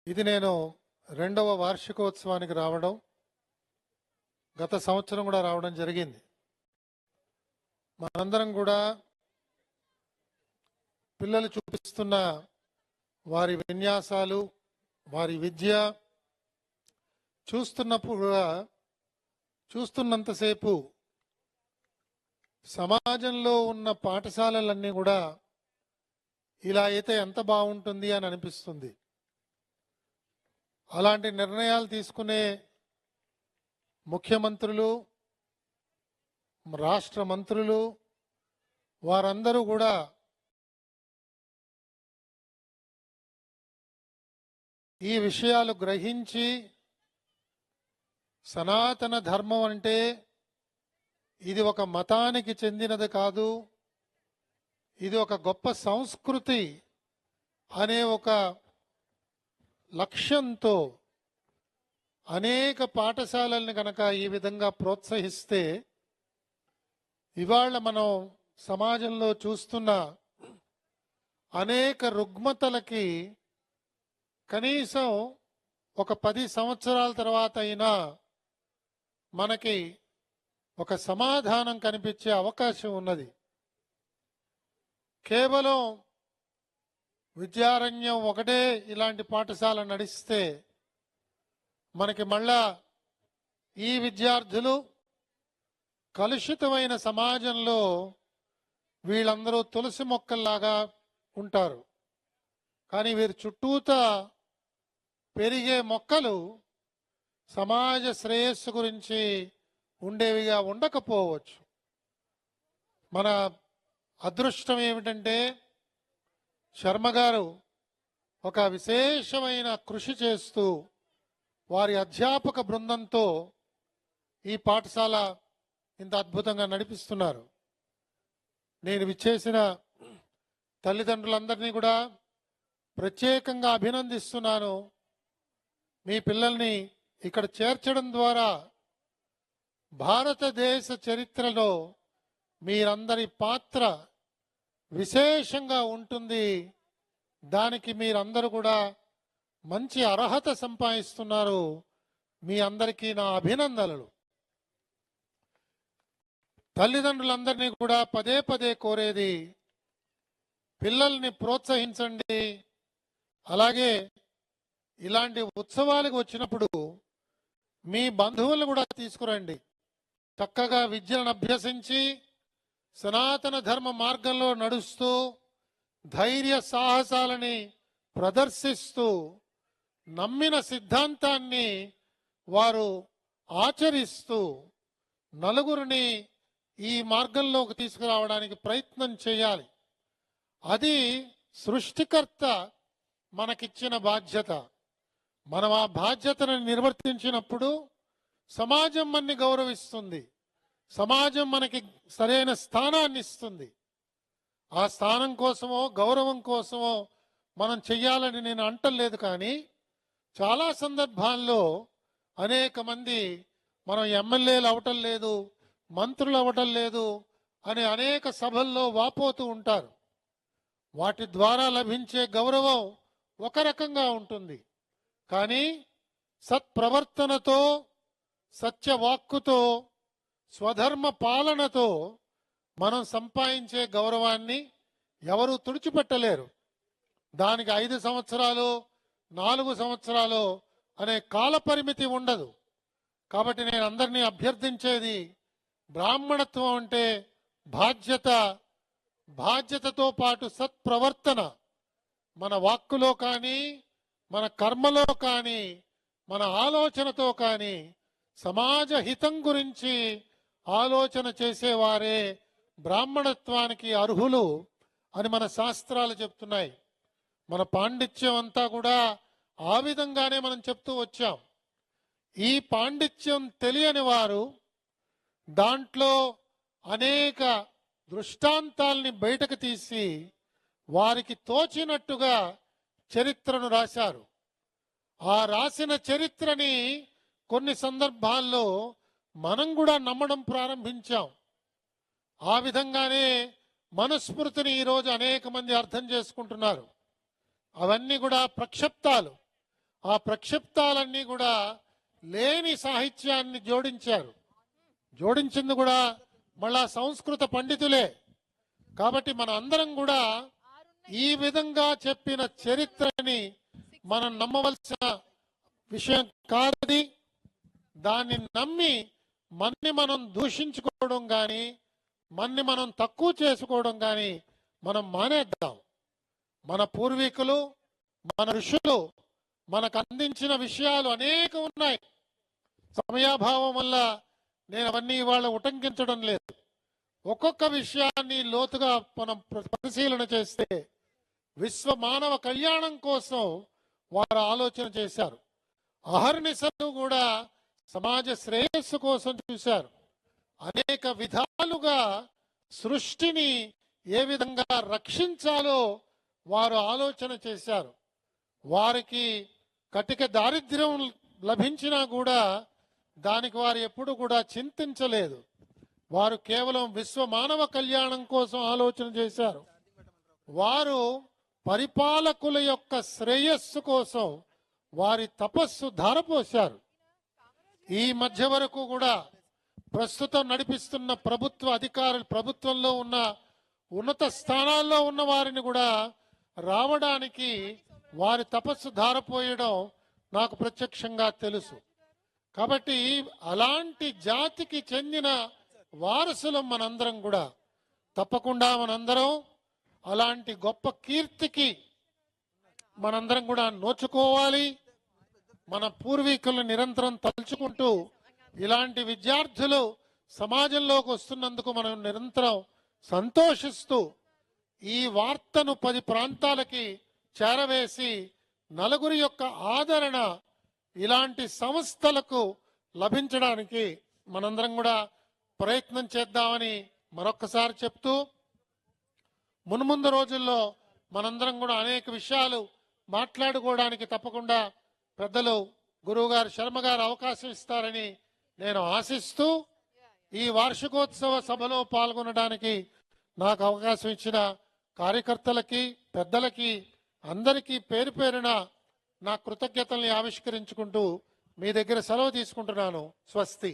ఇది నేను రెండవ వార్షికోత్సవానికి రావడం, గత సంవత్సరం కూడా రావడం జరిగింది. మనందరం కూడా పిల్లలు చూపిస్తున్న వారి విన్యాసాలు, వారి విద్య చూస్తున్నంతసేపు సమాజంలో ఉన్న పాఠశాలలన్నీ కూడా ఇలా అయితే ఎంత బాగుంటుంది అని అనిపిస్తుంది. అలాంటి నిర్ణయాలు తీసుకునే ముఖ్యమంత్రులు, రాష్ట్ర మంత్రులు వారందరూ కూడా ఈ విషయాలు గ్రహించి సనాతన ధర్మం అంటే ఇది ఒక మతానికి చెందినది కాదు, ఇది ఒక గొప్ప సంస్కృతి అనే ఒక లక్ష్యంతో అనేక పాఠశాలల్ని కనుక ఈ విధంగా ప్రోత్సహిస్తే ఇవాళ మనం సమాజంలో చూస్తున్న అనేక రుగ్మతలకి కనీసం ఒక 10 సంవత్సరాల తర్వాత అయినా మనకి ఒక సమాధానం కనిపించే అవకాశం ఉన్నది. కేవలం విద్యారణ్యం ఒకటే ఇలాంటి పాఠశాల నడిస్తే మనకి మళ్ళా ఈ విద్యార్థులు కలుషితమైన సమాజంలో వీళ్ళందరూ తులసి మొక్కల్లాగా ఉంటారు. కానీ వీరి చుట్టూతా పెరిగే మొక్కలు సమాజ శ్రేయస్సు గురించి ఉండేవిగా ఉండకపోవచ్చు. మన అదృష్టం ఏమిటంటే శర్మ గారు ఒక విశేషమైన కృషి చేస్తూ వారి అధ్యాపక బృందంతో ఈ పాఠశాల ఇంత అద్భుతంగా నడిపిస్తున్నారు. నేను విచ్చేసిన తల్లిదండ్రులందరినీ కూడా ప్రత్యేకంగా అభినందిస్తున్నాను. మీ పిల్లల్ని ఇక్కడ చేర్చడం ద్వారా భారతదేశ చరిత్రలో మీరందరి పాత్ర విశేషంగా ఉంటుంది. దానికి మీరందరూ కూడా మంచి అర్హత సంపాదిస్తున్నారు. మీ అందరికీ నా అభినందనలు. తల్లిదండ్రులందరినీ కూడా పదే పదే కోరేది, పిల్లల్ని ప్రోత్సహించండి. అలాగే ఇలాంటి ఉత్సవాలకు వచ్చినప్పుడు మీ బంధువులను కూడా తీసుకురండి. చక్కగా విద్యను అభ్యసించి సనాతన ధర్మ మార్గంలో నడుస్తూ ధైర్య సాహసాలని ప్రదర్శిస్తూ నమ్మిన సిద్ధాంతాన్ని వారు ఆచరిస్తూ నలుగురిని ఈ మార్గంలోకి తీసుకురావడానికి ప్రయత్నం చేయాలి. అది సృష్టికర్త మనకిచ్చిన బాధ్యత. మనం ఆ బాధ్యతను నిర్వర్తించినప్పుడు సమాజం మనని గౌరవిస్తుంది, సమాజం మనకి సరైన స్థానాన్ని ఇస్తుంది. ఆ స్థానం కోసమో గౌరవం కోసమో మనం చెయ్యాలని నేను అంటలేదు. కానీ చాలా సందర్భాల్లో అనేక మంది మనం ఎమ్మెల్యేలు అవటం లేదు, మంత్రులు అవటం లేదు అని అనేక సభల్లో వాపోతూ ఉంటారు. వాటి ద్వారా లభించే గౌరవం ఒక రకంగా ఉంటుంది. కానీ సత్ప్రవర్తనతో, సత్యవాక్కుతో, స్వధర్మ పాలనతో మనం సంపాదించే గౌరవాన్ని ఎవరూ తుడిచిపెట్టలేరు. దానికి 5 సంవత్సరాలు 4 సంవత్సరాలు అనే కాల పరిమితి ఉండదు. కాబట్టి నేను అందరినీ అభ్యర్థించేది, బ్రాహ్మణత్వం అంటే బాధ్యతతో పాటు సత్ప్రవర్తన. మన వాక్కులో కానీ, మన కర్మలో కానీ, మన ఆలోచనతో కానీ సమాజ హితం గురించి ఆలోచన చేసేవారే బ్రాహ్మణత్వానికి అర్హులు అని మన శాస్త్రాలు చెప్తున్నాయి. మన పాండిత్యం అంతా కూడా ఆ విధంగానే మనం చెప్తూ వచ్చాం. ఈ పాండిత్యం తెలియని వారు దాంట్లో అనేక దృష్టాంతాల్ని బయటకు తీసి వారికి తోచినట్టుగా చరిత్రను రాశారు. ఆ రాసిన చరిత్రని కొన్ని సందర్భాల్లో మనం కూడా నమ్మడం ప్రారంభించాం. ఆ విధంగానే మనుస్మృతిని ఈరోజు అనేక మంది అర్థం చేసుకుంటున్నారు. అవన్నీ కూడా ప్రక్షిప్తాలు. ఆ ప్రక్షిప్తాలన్నీ కూడా లేని సాహిత్యాన్ని జోడించింది కూడా మళ్ళా సంస్కృత పండితులే. కాబట్టి మన అందరం కూడా ఈ విధంగా చెప్పిన చరిత్రని మనం నమ్మవలసిన విషయం కాదది. దాన్ని నమ్మి మన్ని మనం దూషించుకోవడం కానీ మన్ని మనం తక్కువ చేసుకోవడం కానీ మనం మానేద్దాం. మన పూర్వీకులు మన ఋషులు మనకు అందించిన విషయాలు అనేకం ఉన్నాయి. సమయాభావం వల్ల నేను అవన్నీ ఇవాళ ఉటంకించడం లేదు. ఒక్కొక్క విషయాన్ని లోతుగా మనం పరిశీలన చేస్తే విశ్వ మానవ కళ్యాణం కోసం వారు ఆలోచన చేశారు. అహర్నిశలు కూడా సమాజ శ్రేయస్సు కోసం చూశారు. అనేక విధాలుగా సృష్టిని ఏ విధంగా రక్షించాలో వారు ఆలోచన చేశారు. వారికి కటిక దారిద్ర్యం లభించినా కూడా దానికి వారు ఎప్పుడు కూడా చింతించలేదు. వారు కేవలం విశ్వ మానవ కళ్యాణం కోసం ఆలోచన చేశారు. వారు పరిపాలకుల యొక్క శ్రేయస్సు కోసం వారి తపస్సు ధారపోశారు. ఈ మధ్య వరకు కూడా ప్రస్తుతం నడిపిస్తున్న ప్రభుత్వ అధికారులు, ప్రభుత్వంలో ఉన్న ఉన్నత స్థానాల్లో ఉన్న వారిని కూడా రావడానికి వారి తపస్సు ధారపోయడం నాకు ప్రత్యక్షంగా తెలుసు. కాబట్టి అలాంటి జాతికి చెందిన వారసులం మనందరం కూడా. తప్పకుండా మనందరం అలాంటి గొప్ప కీర్తికి మనందరం కూడా నోచుకోవాలి. మన పూర్వీకులను నిరంతరం తలుచుకుంటూ ఇలాంటి విద్యార్థులు సమాజంలోకి వస్తున్నందుకు మనం నిరంతరం సంతోషిస్తూ ఈ వార్తను 10 ప్రాంతాలకి చేరవేసి నలుగురి యొక్క ఆదరణ ఇలాంటి సంస్థలకు లభించడానికి మనందరం కూడా ప్రయత్నం చేద్దామని మరొక్కసారి చెప్తూ, మున్ముందు రోజుల్లో మనందరం కూడా అనేక విషయాలు మాట్లాడుకోవడానికి తప్పకుండా పెద్దలు గురువుగారు శర్మ గారు అవకాశం ఇస్తారని నేను ఆశిస్తూ, ఈ వార్షికోత్సవ సభలో పాల్గొనడానికి నాకు అవకాశం ఇచ్చిన కార్యకర్తలకి, పెద్దలకి అందరికీ పేరు పేరున నా కృతజ్ఞతల్ని ఆవిష్కరించుకుంటూ మీ దగ్గర సెలవు తీసుకుంటున్నాను. స్వస్తి.